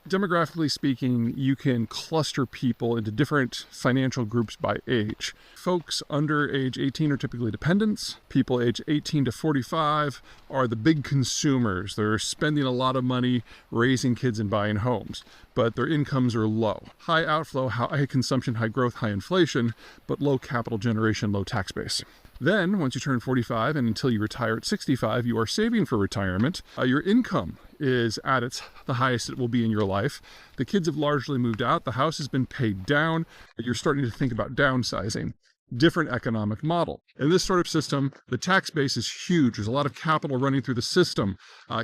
Demographically speaking, you can cluster people into different financial groups by age. Folks under age 18 are typically dependents. People age 18 to 45 are the big consumers. They're spending a lot of money raising kids and buying homes, but their incomes are low. High outflow, high consumption, high growth, high inflation, but low capital generation, low tax base. Then, once you turn 45 and until you retire at 65, you are saving for retirement. Your income is at the highest it will be in your life. The kids have largely moved out. The house has been paid down. You're starting to think about downsizing. Different economic model. In this sort of system, the tax base is huge. There's a lot of capital running through the system.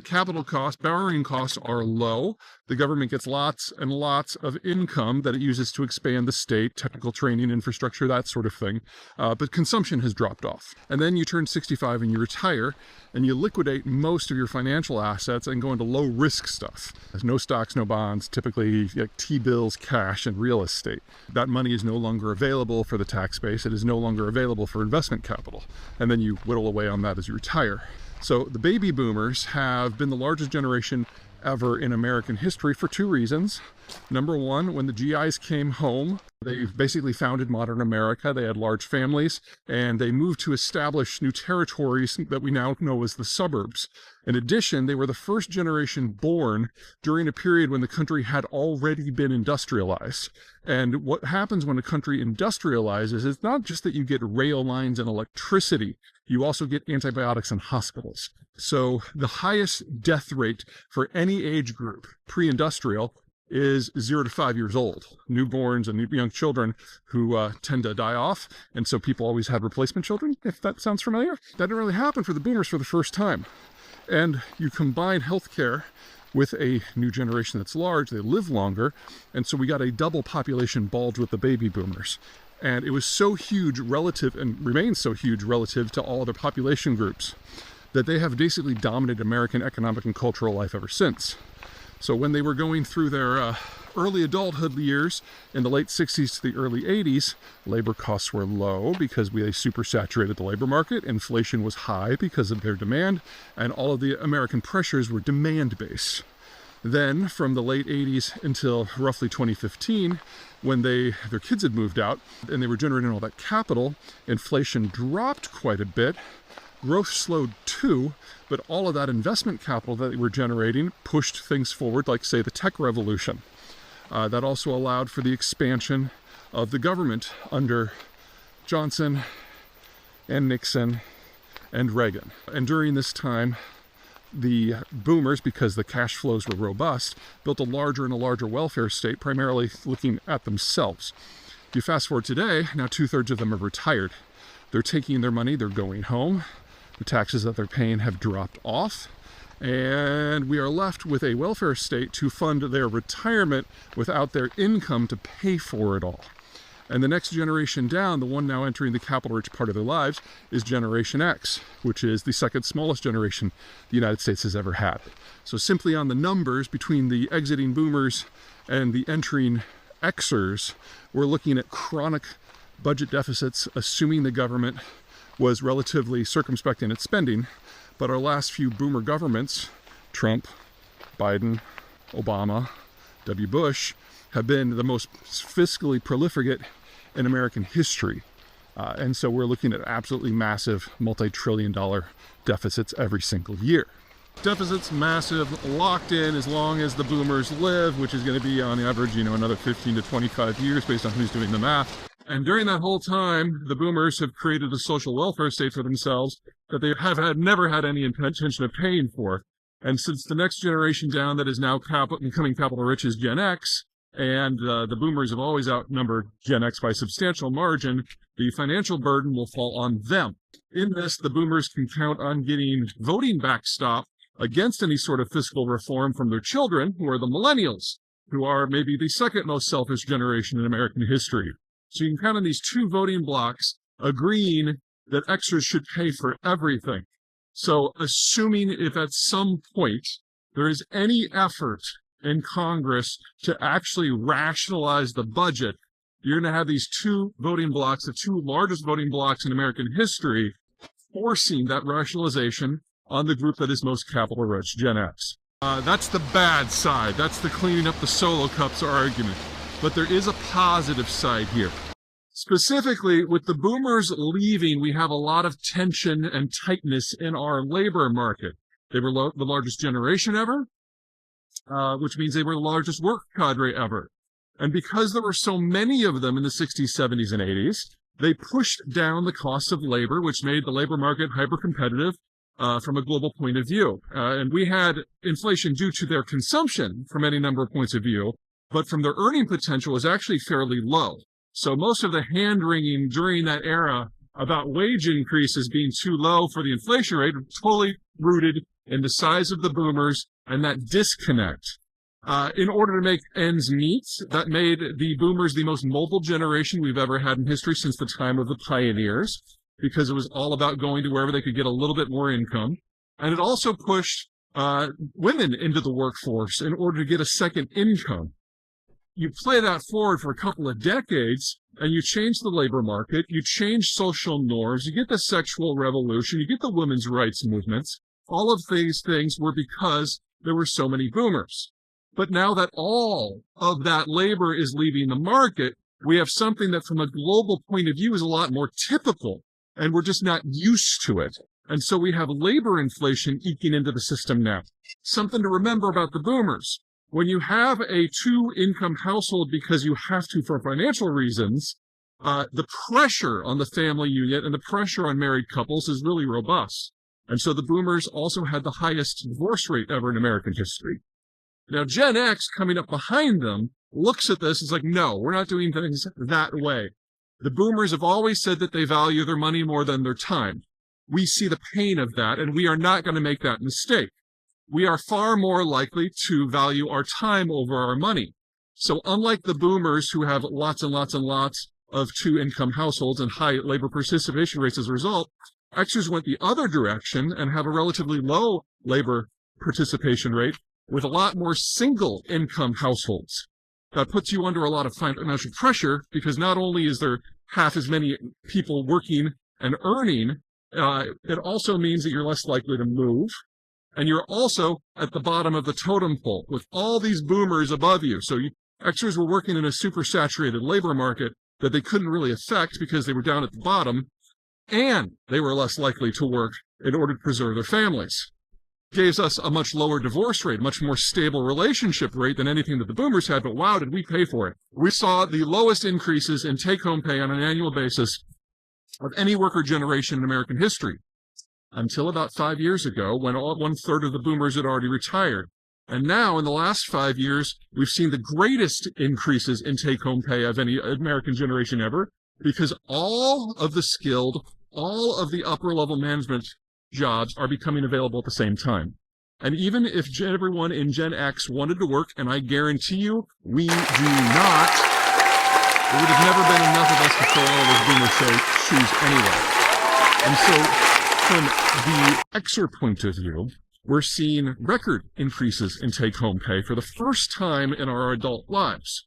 Capital costs, borrowing costs are low. The government gets lots and lots of income that it uses to expand the state, technical training, infrastructure, that sort of thing. But consumption has dropped off. And then you turn 65 and you retire, and you liquidate most of your financial assets and go into low-risk stuff. There's no stocks, no bonds, typically like T-bills, cash, and real estate. That money is no longer available for the tax base. It is no longer available for investment capital. And then you whittle away on that as you retire. So the baby boomers have been the largest generation ever in American history for two reasons. Number one, when the GIs came home, they basically founded modern America. They had large families, and they moved to establish new territories that we now know as the suburbs. In addition, they were the first generation born during a period when the country had already been industrialized. And what happens when a country industrializes is not just that you get rail lines and electricity, you also get antibiotics and hospitals. So the highest death rate for any age group, pre-industrial, is 0 to 5 years old. Newborns and young children who tend to die off. And so people always had replacement children, if that sounds familiar. That didn't really happen for the boomers for the first time. And you combine healthcare with a new generation that's large, they live longer. And so we got a double population bulge with the baby boomers. And it was so huge relative, and remains so huge relative to all other population groups, that they have basically dominated American economic and cultural life ever since. So when they were going through their early adulthood years in the late 60s to the early 80s, labor costs were low because they supersaturated the labor market. Inflation was high because of their demand, and all of the American pressures were demand-based. Then from the late 80s until roughly 2015, when their kids had moved out and they were generating all that capital, inflation dropped quite a bit. Growth slowed too, but all of that investment capital that they were generating pushed things forward, like, say, the tech revolution. That also allowed for the expansion of the government under Johnson and Nixon and Reagan. And during this time, the boomers, because the cash flows were robust, built a larger and a larger welfare state, primarily looking at themselves. If you fast forward today, now 2/3 of them are retired. They're taking their money, they're going home. The taxes that they're paying have dropped off, and we are left with a welfare state to fund their retirement without their income to pay for it all. And the next generation down, the one now entering the capital-rich part of their lives, is Generation X, which is the second smallest generation the United States has ever had. So simply on the numbers between the exiting boomers and the entering Xers, we're looking at chronic budget deficits, assuming the government was relatively circumspect in its spending. But our last few boomer governments, Trump, Biden, Obama, W. Bush, have been the most fiscally prolific in American history. And so we're looking at absolutely massive multi-trillion-dollar deficits every single year. Deficits massive, locked in as long as the boomers live, which is going to be on average, another 15 to 25 years based on who's doing the math. And during that whole time, the boomers have created a social welfare state for themselves that they never had any intention of paying for. And since the next generation down that is now becoming capital rich is Gen X, and the boomers have always outnumbered Gen X by a substantial margin, the financial burden will fall on them. In this, the boomers can count on getting voting backstop against any sort of fiscal reform from their children, who are the millennials, who are maybe the second most selfish generation in American history. So you can count on these two voting blocks agreeing that Xers should pay for everything. So assuming if at some point there is any effort in Congress to actually rationalize the budget, you're going to have these two voting blocks, the two largest voting blocks in American history, forcing that rationalization on the group that is most capital rich, Gen X. That's the bad side. That's the cleaning up the solo cups argument. But there is a positive side here. Specifically, with the boomers leaving, we have a lot of tension and tightness in our labor market. They were the largest generation ever, which means they were the largest work cadre ever. And because there were so many of them in the 60s, 70s, and 80s, they pushed down the cost of labor, which made the labor market hyper-competitive from a global point of view. And we had inflation due to their consumption from any number of points of view, but from their earning potential was actually fairly low. So most of the hand-wringing during that era about wage increases being too low for the inflation rate was totally rooted in the size of the boomers and that disconnect. In order to make ends meet, that made the boomers the most mobile generation we've ever had in history since the time of the pioneers, because it was all about going to wherever they could get a little bit more income. And it also pushed women into the workforce in order to get a second income. You play that forward for a couple of decades, and you change the labor market, you change social norms, you get the sexual revolution, you get the women's rights movements. All of these things were because there were so many boomers. But now that all of that labor is leaving the market, we have something that from a global point of view is a lot more typical, and we're just not used to it. And so we have labor inflation eking into the system now. Something to remember about the boomers. When you have a two-income household because you have to for financial reasons, the pressure on the family unit and the pressure on married couples is really robust. And so the boomers also had the highest divorce rate ever in American history. Now, Gen X coming up behind them looks at this and is like, no, we're not doing things that way. The boomers have always said that they value their money more than their time. We see the pain of that, and we are not going to make that mistake. We are far more likely to value our time over our money. So unlike the boomers who have lots and lots and lots of two-income households and high labor participation rates as a result, Xers went the other direction and have a relatively low labor participation rate with a lot more single-income households. That puts you under a lot of financial pressure because not only is there half as many people working and earning, it also means that you're less likely to move. And you're also at the bottom of the totem pole with all these boomers above you. So Xers were working in a super saturated labor market that they couldn't really affect because they were down at the bottom, and they were less likely to work in order to preserve their families. It gives us a much lower divorce rate, much more stable relationship rate than anything that the boomers had, but wow, did we pay for it. We saw the lowest increases in take-home pay on an annual basis of any worker generation in American history, until about 5 years ago when 1/3 of the boomers had already retired. And now in the last 5 years, we've seen the greatest increases in take-home pay of any American generation ever, because all of the skilled, all of the upper-level management jobs are becoming available at the same time. And even if everyone in Gen X wanted to work, and I guarantee you, we do not, there would have never been enough of us to fill all those boomer shoes anyway. And so, from the Xer point of view, we're seeing record increases in take-home pay for the first time in our adult lives.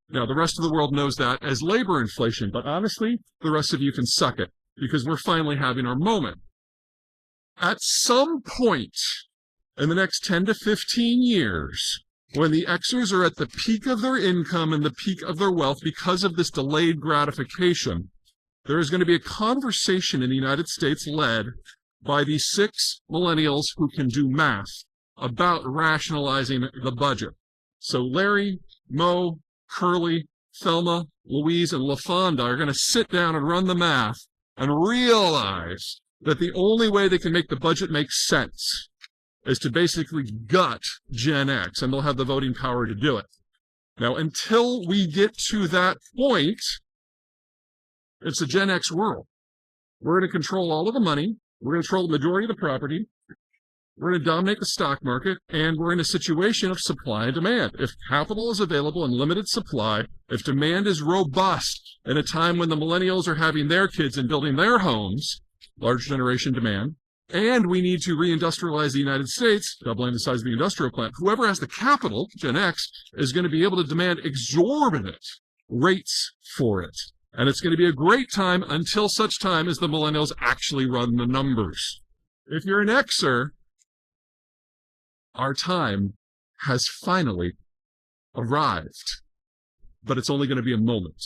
Now, the rest of the world knows that as labor inflation, but honestly, the rest of you can suck it, because we're finally having our moment. At some point in the next 10 to 15 years, when the Xers are at the peak of their income and the peak of their wealth because of this delayed gratification, there is going to be a conversation in the United States led by the 6 millennials who can do math about rationalizing the budget. So Larry, Mo, Curly, Thelma, Louise, and LaFonda are going to sit down and run the math and realize that the only way they can make the budget make sense is to basically gut Gen X, and they'll have the voting power to do it. Now, until we get to that point, it's a Gen X world. We're going to control all of the money. We're going to control the majority of the property. We're going to dominate the stock market, and we're in a situation of supply and demand. If capital is available in limited supply, if demand is robust in a time when the millennials are having their kids and building their homes, large generation demand, and we need to reindustrialize the United States, doubling the size of the industrial plant, whoever has the capital, Gen X, is going to be able to demand exorbitant rates for it. And it's going to be a great time until such time as the millennials actually run the numbers. If you're an Xer, Our time has finally arrived, but it's only going to be a moment.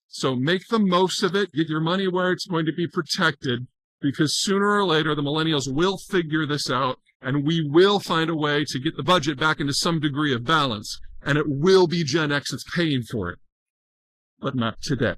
So make the most of it. Get your money where it's going to be protected, because sooner or later, the millennials will figure this out, and we will find a way to get the budget back into some degree of balance, and it will be Gen X that's paying for it, but not today.